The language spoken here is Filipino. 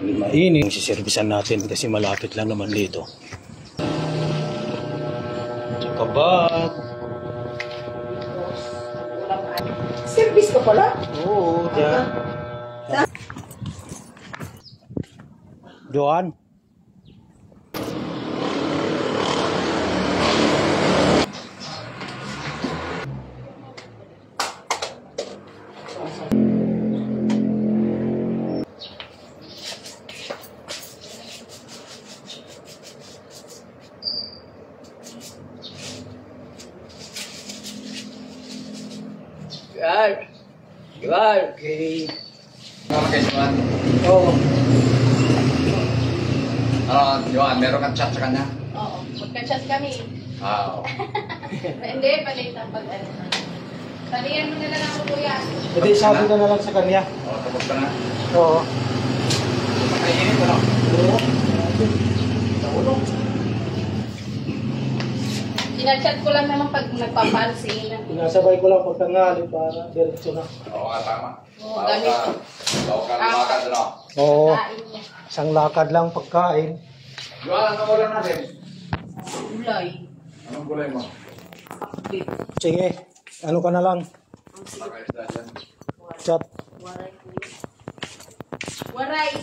mainit. Siservisan natin kasi malapit lang naman dito. Kabat. Service ka pala? Oo, dyan. Joan. Juan. Okay. Ano kay Joan? Oo. Ano, Joan, meron kang chat sa kanya? Oo, magka-chat kami. Oo. Hindi, palitan pag ano. Talihan mo na lang ako, kuya. Hindi, sabi ka na lang sa kanya. Oo, tapos ka na. Oo. Makainit, ano? Oo. Sinachat ko lang naman pag nagpapansin. Pinasabay ko lang pagtangali para diretso na. Oo nga, tama. Oo, gamit ko. Bawa ka lumakad, ano? Oo. Kain niya. Isang lakad lang pagkain. Joan, anong ulam natin? Ulay. Anong gulay mo? Beef. Sige, ano ka na lang? Nakaisda dyan. Chat. Waray, kuya. Waray.